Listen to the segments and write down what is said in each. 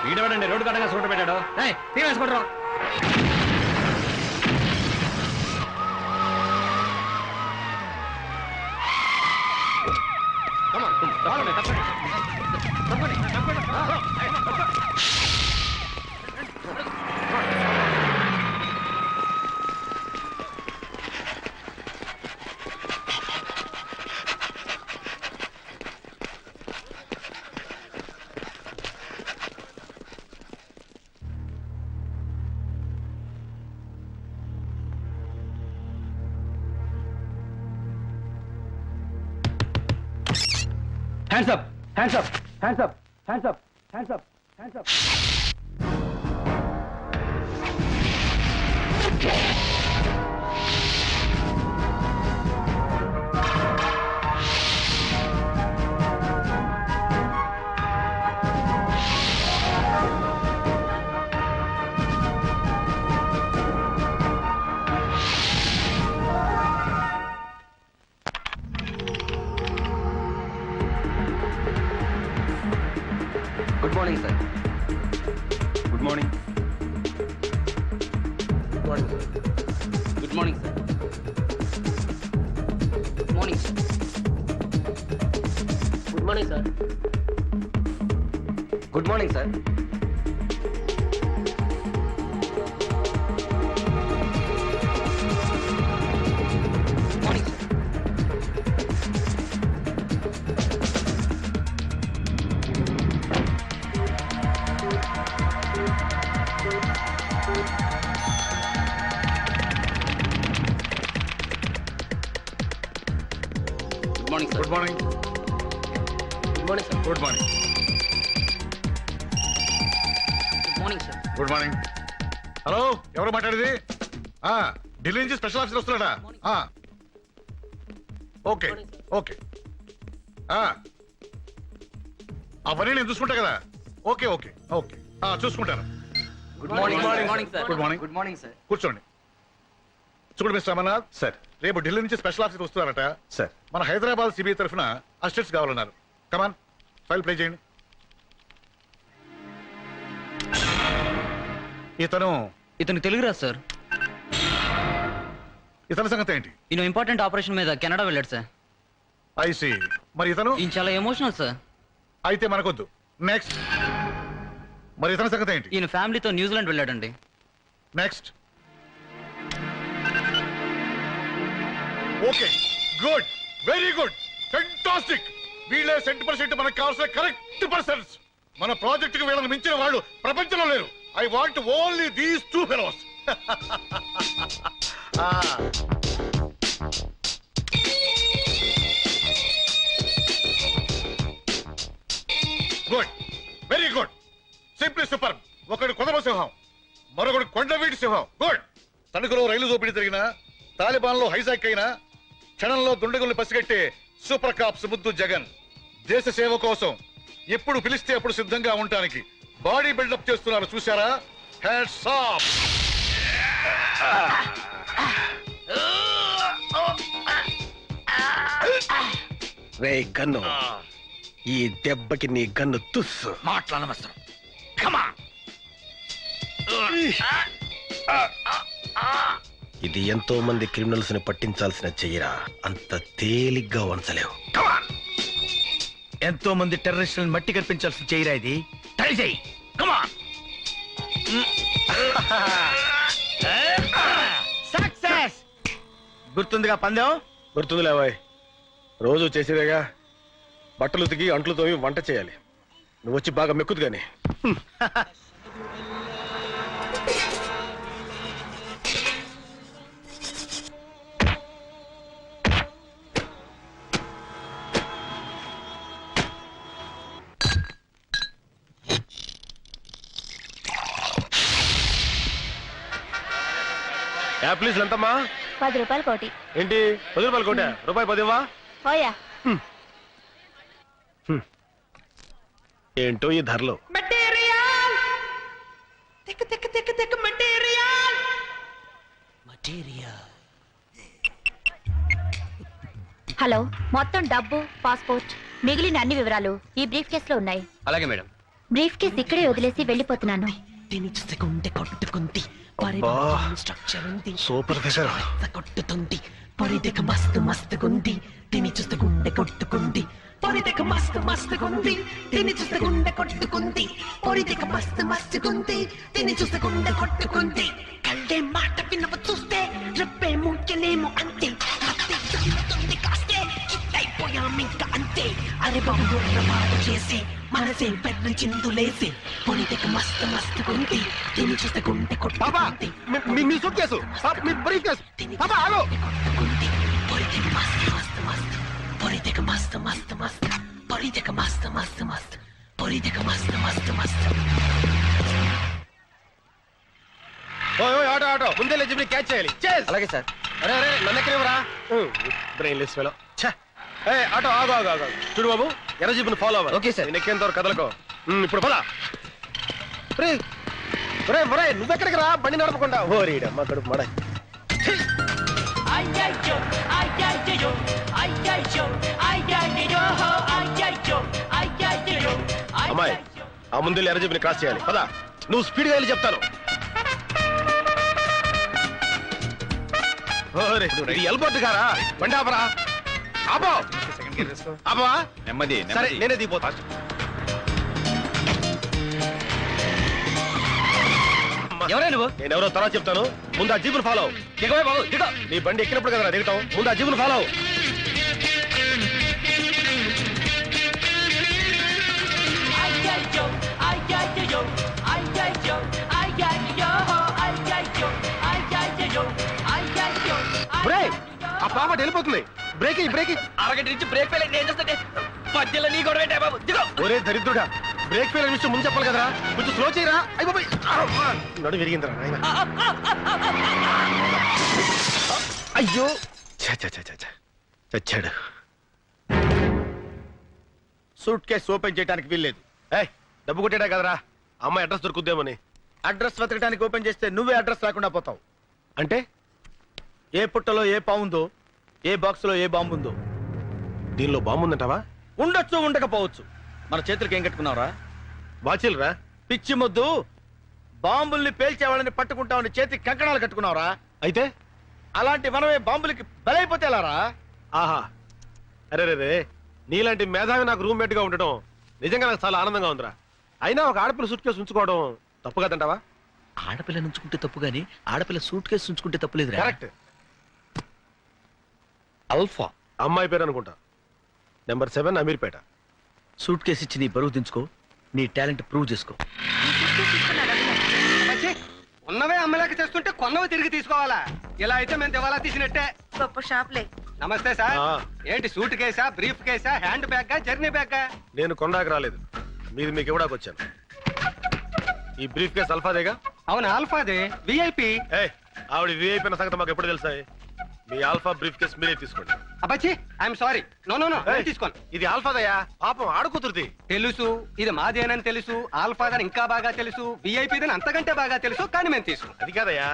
వీడేవాడండి road కట్టగా సూట పెట్టాడు. తీవేసుకుంటారు. Hands up! Hands up! Hands up! Hands up! Hands up! Hands up! Good morning, sir. Good morning. Good morning, sir. Good morning, sir. Good morning, sir. Good morning, sir. Good morning, sir. Good morning, sir. Good morning. Good morning, sir. Good morning. Good morning, sir. Good morning. Hello, ఎవరు మాట్లాడేది? ఢిల్లీ నుంచి special officer వస్తున్నాడా? Okay okay. అవన్నీ నేను చూసుకుంటా కదా. Okay okay okay చూసుకుంటాను. Good morning. Good morning, sir. Good morning. Good morning, sir. కూర్చోండి. చూడు మిస్టర్ అమర్నాథ్ సార్, రేపు ఢిల్లీ నుంచి స్పెషల్ ఆఫీసర్ వస్తున్నారట సార్. మన హైదరాబాద్ సిబిఐ తరఫున అసిస్టెంట్స్ కావాలన్నారు. కమాన్, ఫైల్ ప్లే చేయండి. ఇతను తెలుగు రాదు సార్. ఇతని సంగతి ఏంటి? ఈయన ఇంపార్టెంట్ ఆపరేషన్ మీద కెనడా వెళ్ళాడు సార్. ఐసి. మరి ఇతను? ఈయన చాలా ఎమోషనల్ సార్. అయితే మనకొద్దు. నెక్స్ట్. మరి ఇతని సంగతి ఏంటి? ఈయన ఫ్యామిలీతో న్యూజిలాండ్ వెళ్ళాడండి. Next. Okay, good, very good, fantastic. వీళ్ళే 100% మనకు కావాల్సిన కరెక్ట్ పర్సన్స్. మన ప్రాజెక్ట్ కి వీళ్ళని మించిన వాళ్ళు ప్రపంచంలో లేరు. I want only these 2 fellows. Good, very good, simply super. ఒకడు కొదమ సింహం, మరొకడు కొండవీటి సింహం. గుడ్. తణుకులో రైలు దోపిడీ జరిగిన, తాలిబాన్ లో హైజాక్ అయిన, క్షణంలో దుండగుల్ని పసిగట్టే సూపర్ కాప్స్ ముద్దు జగన్. దేశ సేవ కోసం ఎప్పుడు పిలిస్తే అప్పుడు సిద్ధంగా ఉండటానికి బాడీ బిల్డప్ చేస్తున్నారు. చూశారా? Hats off. రే గన్ను, ఈ దెబ్బకి నీ గన్ను తుస్సు. మాట్లాడనవసరం. ఇది ఎంతో మంది క్రిమినల్స్ ని పట్టించాల్సిన చెయ్యరా, అంత తేలిగ్గా వంచలేవు. ఎంతో మంది టెర్రరిస్టులను మట్టి కనిపించాల్సిన చెయ్యరా ఇది. ట్రై చెయ్యి. సక్సెస్. గుర్తుందిగా పందెం? గుర్తుంది లేవాయ్, రోజు చేసేదేగా. బట్టలు ఉతికి అంట్లు తోమి వంట చేయాలి. నువ్వు వచ్చి బాగా మెక్కుదు గాని. యాప్లీస్ ఎంతమ్మా? 10 రూపాయలు కోటి. ఏంటి 10 రూపాయలు కోట? రూపాయి 10 ఇవ్వా? పోయా. ఏంటో ఈ ధరలో. హలో, మొత్తం డబ్బు, పాస్పోర్ట్, మిగిలిన అన్ని వివరాలు ఈ బ్రీఫ్ కేసులో ఉన్నాయి. అలాగే మేడం. బ్రీఫ్ కేస్ ఇక్కడే వదిలేసి వెళ్ళిపోతున్నాను. దీని చూస్తే గుండె కొట్టుకుంది స్ట్రక్చర్ ఉంది సూపర్ ఫిగర్. కొట్టుతుంది పొరిదెక మస్తు మస్తుగుంది దీని చూస్తే గుండె కొట్టుకుంది పొరిదెక మస్తు మస్తుగుంది దీని చూస్తే గుండె కొట్టుకుంది పొరిదెక మస్తు మస్తుగుంది దీని చూస్తే గుండె కొట్టుకుంది కళ్ళే మాట వినవ చూస్తే రెప్పే ముఖ్యలేము అంతే అత్తే చల్లుతుంది కాస్తే కిట్టయిపోయాం ఇంకా అంతే అరే బాబు మాట చేసి మనసే పెద్ద చిందులేసి పొరిదెక మస్తు మస్తుగుంది దీని చూస్తే గుండె కొట్టుకుంది మీ సూట్ కేసు మీ బ్రీఫ్ కేసు పాపా ఆగు. పొరిదెక మస్తు మస్తు మస్తు పొరిదెక మస్తు మస్తు మస్తు పొరిదెక మస్తు మస్తు మస్తు పొరిదెక మస్తు మస్తు మస్తు ఓయ్ ఆటో ఆటో ముందే లేచి క్యాచ్ చేయాలి. అలాగే సార్. అరే అరే నన్ను ఎక్కడేవరా బ్రెయిన్లెస్ ఫెలో. ఏ ఆటో ఆగు ఆగు ఆగు. చూడు బాబు ఎర్ర జీపుని ఫాలో అవ్వాలి. Okay sir. నేను ఎక్కేంత వరకు కదలకో. ఇప్పుడు పద. రే ఒరే ఒరే నువ్వెక్కడికి రా బండి నడపకుండా. ఓరీడమ్మా కడుపు మడ. అమ్మాయి ఆ ముందు ఎర్ర జీపుని క్రాస్ చేయాలి. పద నువ్వు స్పీడ్గా వెళ్ళి చెప్తాను. ఎల్బొట్టు కారా బండి ఆపరా. ఆపో ఆపవా. నెమ్మది సరే నేనే దిగిపోతా. ఎవరే నువ్వు? నేనెవరో తర్వాత చెప్తాను. ముందు ఆ జీపును ఫాలో. దిగవే బాబు, దిగో. నీ బండి ఎక్కినప్పుడు కదా దిగటం. ముందు ఆ జీపును ఫాలో. ఆ పాప వెళ్ళిపోతుంది. Break break. అరగంట నుంచి బ్రేక్ ఫెయిల్ నేను చేస్తుంటే మధ్యలో నీ గొడవ ఏంటే బాబు, దిగో. ఒరే దరిద్రుడా బ్రేక్ ఫెయిల్ విషయం ముందు చెప్పాలి కదరా. కొంచెం స్లో చేయరా. అయిపోయి నడు విరిగిందిరా నాయన. అయ్యో చచ్చాడు. సూట్ కేసు ఓపెన్ చేయడానికి వీల్లేదు. ఏయ్ డబ్బు కొట్టాడా కదరా అమ్మాయి అడ్రస్ దొరుకుద్దేమని. అడ్రస్ వెతకడానికి ఓపెన్ చేస్తే నువ్వే అడ్రస్ రాకుండా పోతావు. అంటే ఏ పుట్టలో ఏ పావుందో, ఏ బాక్స్ లో ఏ బాంబు ఉందో. దీనిలో బాంబు ఉందంటావా? ఉండొచ్చు ఉండకపోవచ్చు. మన చేతులకి ఏం కట్టుకున్నావురా? వాచిల్రా. పిచ్చి మొద్దు. బాంబుల్ని పేల్చేవాళ్ళని పట్టుకుంటామని చేతికి కంకణాలు కట్టుకున్నావురా. అయితే అలాంటి మనమే బాంబులకి బలైపోతే ఎలారా? ఆహా అరే రే నీలాంటి మేధావి నాకు రూమ్మేట్ గా ఉండటం నిజంగా నాకు చాలా ఆనందంగా ఉందిరా. అయినా ఒక ఆడపిల్ల సూట్ కేసు ఉంచుకోవడం తప్పు కదంటావా? ఆడపిల్ల నుంచుకుంటే తప్పు గాని ఆడపిల్ల సూట్ కేసు ఉంచుకుంటే తప్పులేదు. కరెక్ట్. అల్ఫా అమ్మాయి పేరు అనుకుంటా. నెంబర్ 7 అమీర్పేట. సూట్ కేసు ఇచ్చి నీ బరువు దించుకో. నీ టాలెంట్ ప్రూవ్ చేసుకో. ఉన్నవే అమ్మలేక చేస్తుంటే కొన్నవి తిరిగి తీసుకోవాలా? ఇలా అయితే మేము దివాలా తీసినట్టే. గొప్ప షాప్లే. నమస్తే సార్. ఆ. ఏంటి సూట్ కేసా, బ్రీఫ్ కేసా, హ్యాండ్ బ్యాగ్, జర్నీ బ్యాగ్? నేను కొండాకి రాలేదు, మీది మీకు ఇవ్వడానికి వచ్చాను. ఈ బ్రీఫ్ కేసు అల్ఫాదేగా? అవును ఆల్ఫాదే, విఐపి. ఏ ఆవిడ విఐపీ అన్న సంగతి మాకు ఎప్పుడు తెలుసాయి? మీ ఆల్ఫా బ్రీఫ్ కేసు మీరే తీసుకోండి. అబ్బచ్చి I'm sorry. No no no తీసుకోను. ఇది ఆల్ఫాదయ్యా, పాపం ఆడుకుతురుది. తెలుసు ఇది మాదేనని తెలుసు, ఆల్ఫాదని ఇంకా బాగా తెలుసు, విఐపిదని అంతకంటే బాగా తెలుసు, కానీ మేము తీసుకోం. అది కాదయ్యా,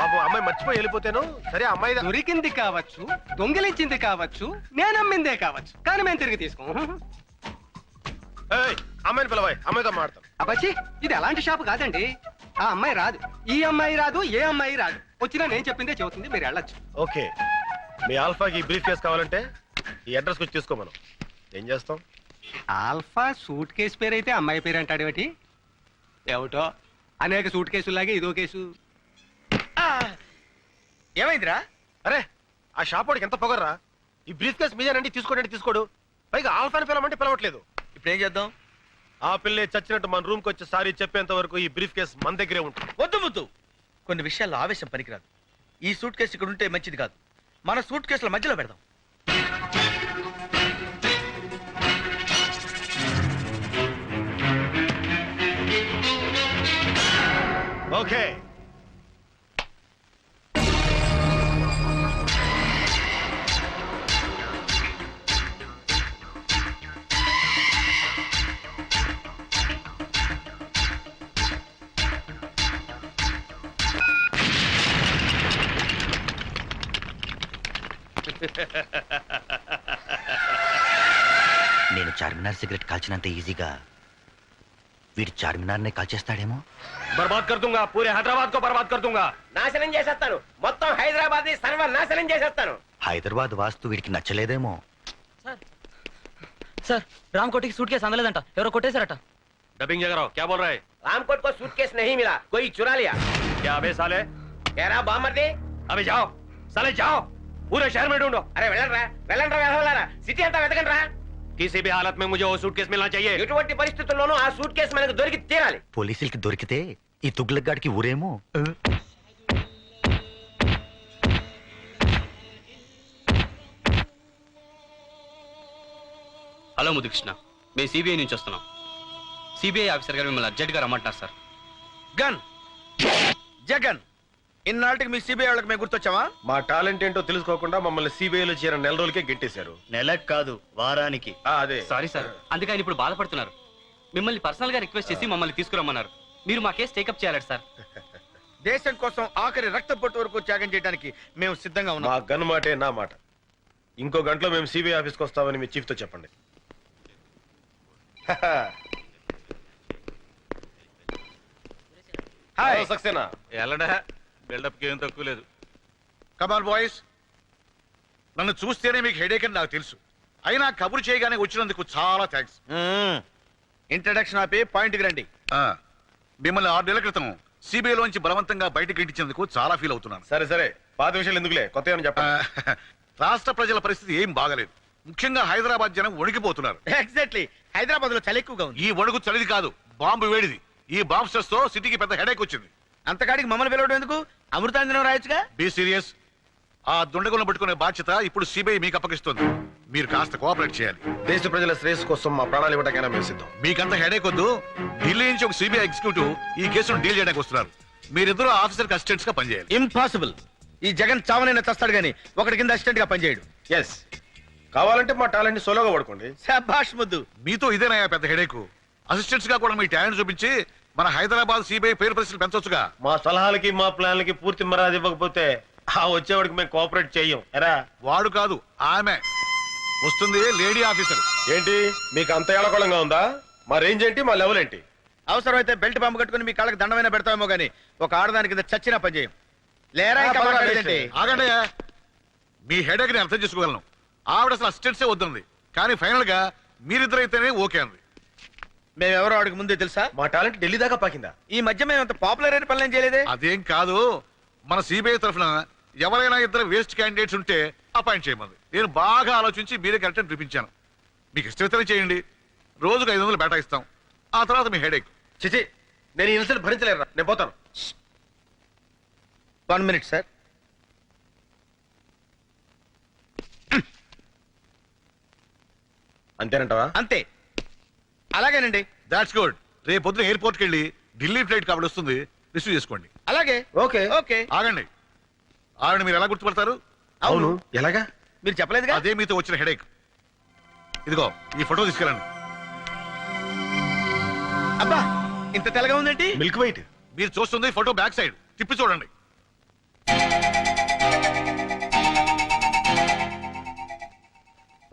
పాపం అమ్మాయి మర్చిపోయి వెళ్ళిపోతేను. సరే అమ్మాయి దొరికింది కావచ్చు, దొంగిలించింది కావచ్చు, నేను అమ్మిందే కావచ్చు, కానీ మేము తిరిగి తీసుకోం. అమ్మాయిని పిలవాయి, అమ్మాయితో మాడతాం. అబ్బచ్చి ఇది అలాంటి షాపు కాదండి. ఆ అమ్మాయి రాదు, ఈ అమ్మాయి రాదు, ఏ అమ్మాయి రాదు. వచ్చినా నేను చెప్పిందే చెబుతుంది, మీరు వెళ్ళొచ్చు. ఓకే, మీ ఆల్ఫాకి బ్రీఫ్ కేసు కావాలంటే ఈ అడ్రస్ వచ్చి తీసుకో. మనం ఏం చేస్తాం? ఆల్ఫా సూట్ కేసు పేరు అయితే అమ్మాయి పేరు అంటాడు ఏమిటి? ఏమిటో అనేక సూట్ కేసులాగే ఇదో కేసు. ఏమైందిరా? అరే ఆ షాప్ వాడికి ఎంత పొగర్రా. ఈ బ్రీఫ్ కేసు మీదేనండి, తీసుకోండి తీసుకోడు. పైగా ఆల్ఫాని పిలవమంటే పిలవట్లేదు. ఇప్పుడు ఏం చేద్దాం? ఆ పిల్లే చచ్చినట్టు మన రూమ్కి వచ్చి సారీ చెప్పేంత వరకు ఈ బ్రీఫ్ కేసు మన దగ్గరే ఉంటుంది. వద్దు ముద్దు. కొన్ని విషయాల్లో ఆవేశం పనికిరాదు. ఈ సూట్ కేసు ఇక్కడ ఉంటే మంచిది కాదు. మన సూట్ కేసుల మధ్యలో పెడదాం. ఓకే. నేను చార్మినార్ సిగరెట్ కాల్చినంత ఈజీగా వీడి చార్మినార్ నే కాల్చేస్తాడేమో. బర్బాద్ కర్ దూంగా పూరే హైదరాబాద్ కో బర్బాద్ కర్ దూంగా. నాశనం చేసేస్తాను, మొత్తం హైదరాబాద్ ని సర్వనాశనం చేసేస్తాను. హైదరాబాద్ వాస్తు వీడికి నచ్చలేదేమో. సార్ రామ్ కోటికి సూట్ కేసు అందలేదంట, ఎవరో కొట్టేశారట. डबिंग जगह क्या बोल रहा है? रामकोट को सूटकेस नहीं मिला, कोई चुरा लिया. क्या अबे साले? कह रहा बामर्दी. अबे जाओ साले जाओ, पूरे शहर में ढूंढो. अरे వెళ్ళండ్రా సిటీ అంతా వెతకండి రా. किसी भी हालत में मुझे वो सूटकेस मिलना चाहिए. ఎటువంటి పరిస్థితుల్లోనూ ఆ సూట్ కేసు మనకు దొరికి తీరాలి. పోలీసులకి దొరికితే ఈ తుగ్లక్గాడికి ఊరేమో. హలో ముదుకృష్ణ, మేము సిబిఐ నుంచి వస్తున్నాం. సిబిఐ ఆఫీసర్ గారు మిమ్మల్ని అర్జెంట్ గా రమ్మంటున్నారు సార్. గన్ జగన్, ఇన్నాళ్ళకి మీ సిబిఐ వాళ్ళకి మేము గుర్తొచ్చావా? మా టాలెంట్ ఏంటో తెలుసుకోకుండా మమ్మల్ని సిబిఐలో చేరిన నెల రోజులకే గెట్టేశారు. నెలకు కాదు, వారానికి. అదే సారీ సార్, అందుకే ఆయన ఇప్పుడు బాధపడుతున్నారు. మిమ్మల్ని పర్సనల్ గా రిక్వెస్ట్ చేసి మమ్మల్ని తీసుకురమ్మన్నారు. మీరు మా కేసు టేకప్ చేయాలి సార్. దేశం కోసం ఆఖరి రక్త పొట్టు వరకు త్యాగం చేయడానికి మేము సిద్ధంగా మా ఉన్నాం. గన్ మాటే నా మాట. ఇంకో గంటలో మేము సిబిఐ ఆఫీస్కి వస్తామని మీ చీఫ్ తో చెప్పండి. హాయ్ సక్సేనా ఎల్లడా బిల్డప్ కి ఏం తక్కువ లేదు. కమాన్ బాయ్స్, నన్ను చూస్తేనే మీకు హెడేక్ అని నాకు తెలుసు. అయినా కబురు చేయగానే వచ్చినందుకు చాలా థ్యాంక్స్. ఇంట్రడక్షన్ ఆపి పాయింట్కి రండి. మిమ్మల్ని 6 నెలల క్రితం సిబిఐలోంచి బలవంతంగా బయటకు ఇంటించేందుకు చాలా ఫీల్ అవుతున్నాను. సరే సరే, పాత విషయాలు ఎందుకులే, కొత్త ఏమని చెప్పండి. రాష్ట్ర ప్రజల పరిస్థితి ఏం బాగలేదు. ముఖ్యంగా హైదరాబాద్ జనం వణికిపోతున్నారు. ఎగ్జాక్ట్లీ, హైదరాబాద్ లో చలి ఎక్కువగా ఉంది. ఈ వణుకు చలిది కాదు, బాంబు వేడిది. ఈ బాంబ్ స్ట్రెస్ తో సిటీకి పెద్ద హెడేక్ వచ్చింది. అంతకాడికి మమ్మల్ని పిలవడం ఎందుకు? అమృతాంజనం రాయొచ్చుగా. Be serious. ఆ దుండగులను పట్టుకునే బాధ్యత ఇప్పుడు సిబిఐ మీకు అప్పగిస్తుంది. మీరు కాస్త కోఆపరేట్ చేయాలి. దేశ ప్రజల శ్రేయస్సు కోసం మా ప్రాణాలు ఇవ్వడానికైనా మేము సిద్ధం. మీకంత హెడేక్ వద్దు. ఢిల్లీ నుంచి ఒక సిబిఐ ఎగ్జిక్యూటివ్ ఈ కేసును డీల్ చేయడానికి వస్తున్నారు. మీరిద్దరూ ఆఫీసర్ అసిస్టెంట్స్ గా పనిచేయాలి. ఇంపాసిబుల్. ఈ జగన్ చావనైనా చస్తాడు గానీ ఒకటి కింద అసిస్టెంట్ గా పనిచేయడు. ఎస్, కావాలంటే మా టాలెంట్ ని సోలోగా పడుకోండి. శభాష్ ముద్దు. మీతో ఇదేనా పెద్ద హెడేక్? అసిస్టెంట్స్ గా కూడా మీ టాలెంట్ చూపించి మన హైదరాబాద్ సిబిఐ పేరు ప్రశ్నలు పెంచొచ్చుగా. మా సలహాలకి మా ప్లాన్లకి పూర్తి మర్యాద ఇవ్వకపోతే ఆ వచ్చేవాడికి మేము కోఆపరేట్ చెయ్యం. ఎరా వాడు కాదు, ఆమె వస్తుంది, లేడీ ఆఫీసర్. ఏంటి మీకు అంత ఏళకోళంగా ఉందా? మా రేంజ్ ఏంటి, మా లెవెల్ ఏంటి? అవసరమైతే బెల్ట్ బాంబు కట్టుకుని మీ కాళ్ళకి దండమైనా పెడతామేమో గానీ ఒక ఆడదాని కింద చచ్చినా పనిచేయం. లేరా ఇంకా మాట్లాడేదేంటి? ఆగండి. మీ హెడేక్ ని అర్థం చేసుకోగలను. ఆవిడ అసలు అసిస్టెంట్సే వద్దంది, కానీ ఫైనల్ గా మీరిద్దరైతేనే ఓకే అంది. మేమెవరో ఆడికి ముందే తెలుసా? మా టాలెంట్ ఢిల్లీ దాకా పాకిందా? ఈ మధ్య మేము అంత పాపులర్ అయిన పనులు ఏం చేయలేదే. అదేం కాదు, మన సిబిఐ తరఫున ఎవరైనా ఇద్దరు వేస్ట్ క్యాండిడేట్స్ ఉంటే అపాయింట్ చేయమంది. నేను బాగా ఆలోచించి మీరే కరెక్ట్ అని చూపించాను. మీకు ఇష్టమైతేనే చేయండి. రోజుకు 500 బేటా ఇస్తాం. ఆ తర్వాత మీ హెడేక్. చిచి, నేను ఈ ఇన్సల్ట్ భరించలేరా, నేను పోతాను. 1 minute సార్. అంతేనంటావా? అంతే. అలాగేనండి. That's good. రేపు పొద్దున ఎయిర్పోర్ట్కి వెళ్ళి ఢిల్లీ ఫ్లైట్ కాబట్టి వస్తుంది, రిసీవ్ చేసుకోండి. అలాగే. Okay okay. ఆగండి. ఆవిడ మీరు ఎలా గుర్తుపడతారు? అవును, ఎలాగా? మీరు చెప్పలేదుగా. అదే మీతో వచ్చిన హెడేక్. ఇదిగో ఈ ఫోటో తీసుకెళ్ళండి. అబ్బా, ఇంత తెల్లగా ఉందేంటి? Milk white. మీరు చూస్తుంది ఫోటో బ్యాక్ సైడ్, తిప్పి చూడండి.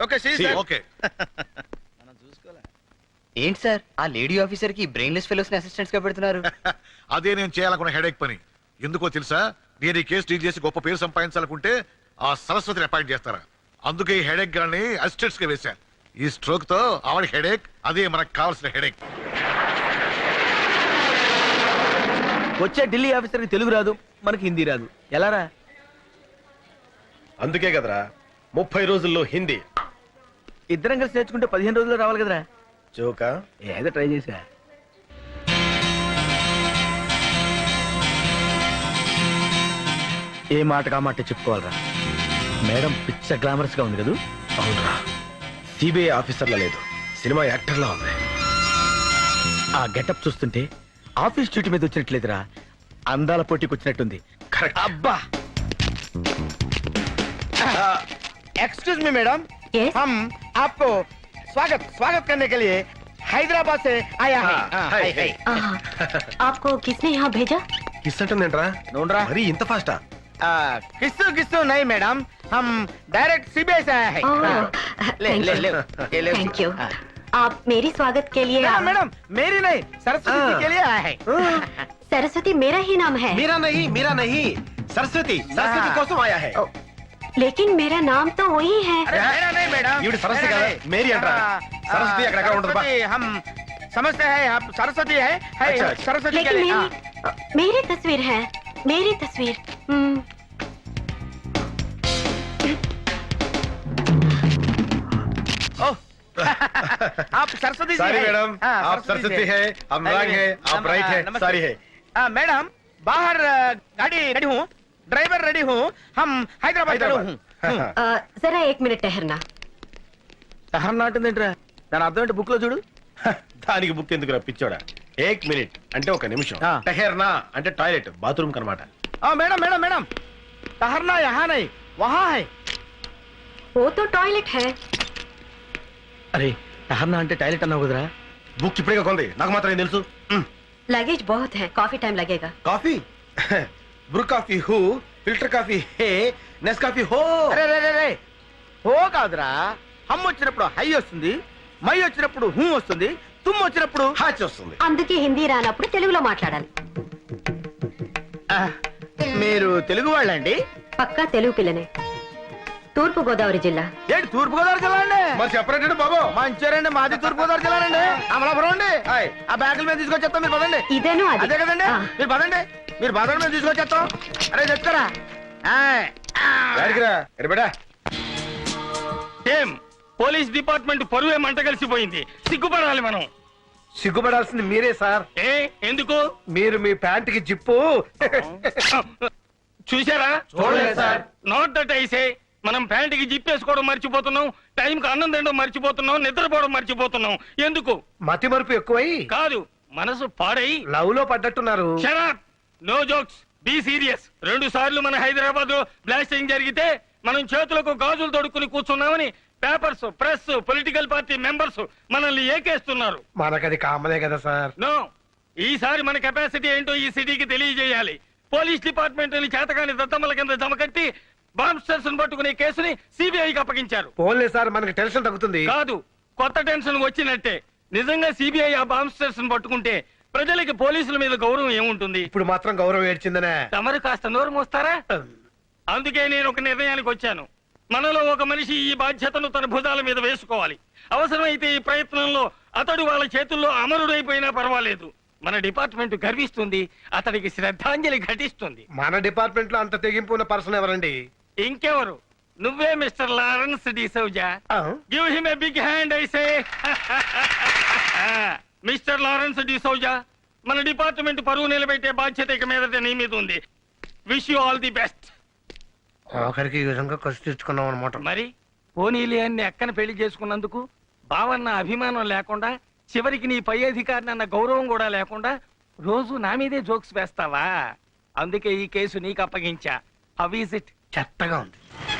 Okay sir. ఓకే. ఏంటి సార్, ఆ లేడీ ఆఫీసర్ కి బ్రెయిన్లెస్ ఫెలోస్ ని అసిస్టెంట్స్ గా పెడుతున్నారు? అదే నేను చేయాలనుకున్న హెడేక్ పని. ఎందుకో తెలుసా? నేను ఈ కేసు డీల్ చేసి గొప్ప పేరు సంపాదించాలనుకుంటే ఆ సరస్వతిని అపాయింట్ చేస్తారా? అందుకే ఈ హెడేక్ గాని అసిస్టెంట్స్ గా వేశా. ఈ స్ట్రోక్ తో ఆవిడ హెడేక్, అదే మనకు కావాల్సిన హెడేక్. వచ్చే ఢిల్లీ ఆఫీసర్ కి తెలుగు రాదు, మనకి హిందీ రాదు. ఎలారా? అందుకే కదరా 30 రోజుల్లో హిందీ. ఇద్దరం కలిసి నేర్చుకుంటే 15 రోజుల్లో రావాలి కదరా. జోకా? ఏదో ట్రై చేసా. ఏ మాట కా మాట చెప్పుకోవాలరా. మేడం పిచ్చ గ్లామరస్ గా ఉంది కదా. అవునరా, సిబిఐ ఆఫీసర్లా లేదు, సినిమా యాక్టర్లా ఉంది. ఆ గెటప్ చూస్తుంటే ఆఫీస్ డ్యూటీ మీద వచ్చినట్లేదురా, అందాల పోటీకి వచ్చినట్టుంది. కరెక్ట్. అబ్బా. Excuse me madam. Yes? हम आपको स्वागत करने के लिए हैदराबाद से आया है. हाय हाय. आपको किसने यहाँ भेजा? కిస్ అంటుందేంట్రా? नोनरा. మరి ఇంత ఫాస్టా? किस्सू नहीं मैडम, हम डायरेक्ट सीबीआई से आया है. Oh, ले thank ले you. ले ये ले. Thank you. आप मेरी स्वागत के लिए मैडम मैडम मेरी नहीं सरस्वती जी के लिए आया है सरस्वती मेरा ही नाम है। మీరా నహీ మీరా నహీ సరస్వతి సరస్వతి కోసం ఆయా హై लेकिन मेरा नाम तो वही है। अरे मेरा नहीं मैडम ఈవిడ సరస్వతి కదా మేరీ అంటారా సరస్వతి అక్కడ ఉండదు బా सरस्वती, हम समझते हैं आप सरस्वती है अच्छा, सरस्वती के लेकिन लिए मेरी तस्वीर है, मेरी तस्वीर। ओह, आप सरस्वती जी సారీ हैं? మేడం हाँ, आप सरस्वती है हम रंग है आप राइट है नमस्ते। सारी है मैडम बाहर गाड़ी रेडी हूँ ड्राइवर रेडी हूँ हम हैदराबाद रेडी हूँ जरा 1 मिनट ठहरना। సహనం నాటిందేంట్రా దాని అర్థం ఏంటి బుక్ లో చూడు దానికి బుక్ ఎందుకు రప్పించోడా 1 మినిట్ అంటే 1 నిమిషం ఆ. టహర్నా అంటే టాయిలెట్ బాత్రూమ్ కనమాట मैडम मैडम मैडम ठहरना यहाँ नहीं वहाँ है वो तो टॉयलेट है। अरे ठहरना అంటే టాయిలెట్ అన్నావు కదరా బుక్ ఇప్పుడే కొంది నాకు మాత్రం ఏం తెలుసు लगेज बहुत है, काफी टाइम लगेगा। కాఫీ బ్రూ కాఫీ హూ ఫిల్టర్ కాఫీ హే నెస్ కాఫీ హో అరే రే రే రే హో కాదురా హమ్ వచ్చినప్పుడు హై వస్తుంది మై వచ్చినప్పుడు హూ వస్తుంది తుమ్ వచ్చినప్పుడు హాచ్ వస్తుంది అందుకే హిందీ రానప్పుడు తెలుగులో మాట్లాడాలి। మీరు తెలుగు వాళ్ళండి పక్కా తెలుగు పిల్లనే। తూర్పు గోదావరి జిల్లా। ఏంటి తూర్పు గోదావరి జిల్లా అండి మరి చెప్పరేంటి బాబు మంచిర్యాలండి మాది తూర్పు గోదావరి జిల్లా అండి అమలాపురం అండి ఆ బ్యాగుల మీద తీసుకొచ్చేస్తాం మీరు పదండి ఇదేను అది। అదే కదండి ఆ. మీరు పదండి మీరు పదండి మేము తీసుకొచ్చేస్తాం అరే తెచ్చుకోరా యాడికిరా ఎరబెడా ఏం పోలీస్ డిపార్ట్మెంట్ పరువే మంట కలిసిపోయింది. సిగ్గుపడాలి మనం. సిగ్గుపడాల్సింది మీరే సార్ ఏ ఎందుకు మీరు మీ ప్యాంట్ కి జిప్పు చూసారా? చూడలేదు సార్. నాట్ దట్ ఐసే మనం ప్యాంటుకి జిప్పేసుకోవడం మర్చిపోతున్నాం, టైంకి అన్నం తినడం మర్చిపోతున్నాం, నిద్రపోవడం మర్చిపోతున్నాం. ఎందుకు? మతి మరుపు ఎక్కువై కాదు, మనసు పాడై లవ్ లో పడ్డట్టున్నారు shut up. No jokes, be serious. 2 సార్లు మన హైదరాబాద్ లో బ్లాస్టింగ్ జరిగితే మనం చేతులకు గాజులు తొడుక్కుని కూర్చున్నామని papers, press, political party members మనల్ని ఏకేస్తున్నారు. మనకది కామనే కదా సార్ నో, ఈసారి మన కెపాసిటీ ఏంటో ఈ సిటీకి తెలియజేయాలి. పోలీస్ డిపార్ట్మెంట్ చేతకాని దత్తమ్మల కింద జమకట్టి బాంబ్స్టర్స్ పట్టుకునే కేసుని సిబిఐకి అప్పగించారు. పోన్లే సార్ మనకి టెన్షన్ తగ్గుతుంది కాదు, కొత్త టెన్షన్ వచ్చినట్టే. నిజంగా సిబిఐ ఆ బాంబ్స్టర్స్ పట్టుకుంటే ప్రజలకి పోలీసుల మీద గౌరవం ఏముంటుంది? ఇప్పుడు మాత్రం గౌరవం ఏడ్చిందనే తమరు కాస్త నోరు మోస్తారా? అందుకే నేను ఒక నిర్ణయానికి వచ్చాను. మనలో ఒక మనిషి ఈ బాధ్యతను తన భుజాల మీద వేసుకోవాలి. అవసరమైతే ఈ ప్రయత్నంలో అతడు వాళ్ళ చేతుల్లో అమరుడైపోయినా పర్వాలేదు. మన డిపార్ట్మెంట్ గర్విస్తుంది, అతడికి శ్రద్ధాంజలి ఘటిస్తుంది. మన డిపార్ట్మెంట్ లో అంత తెగింపు ఉన్న పర్సన్ ఎవరండి? ఇంకెవరు? నువ్వే mister Lawrence D'Souza. Give him a big hand I say. Mister Lawrence D'Souza, మన డిపార్ట్మెంట్ పరువు నిలబెట్టే బాధ్యత ఇక మీదట నీ మీద ఉంది. Wish you all the best. ఆఖరికి ఈ విధంగా కసి తెచ్చుకున్నాం అనమాట. మరి పోనీలే అని అక్కన పెళ్లి చేసుకున్నందుకు బావన్న అభిమానం లేకుండా, చివరికి నీ పై అధికారిని అన్న గౌరవం కూడా లేకుండా రోజు నా మీదే జోక్స్ వేస్తావా? అందుకే ఈ కేసు నీకు అప్పగించా. How is it? చెత్తగా ఉంది.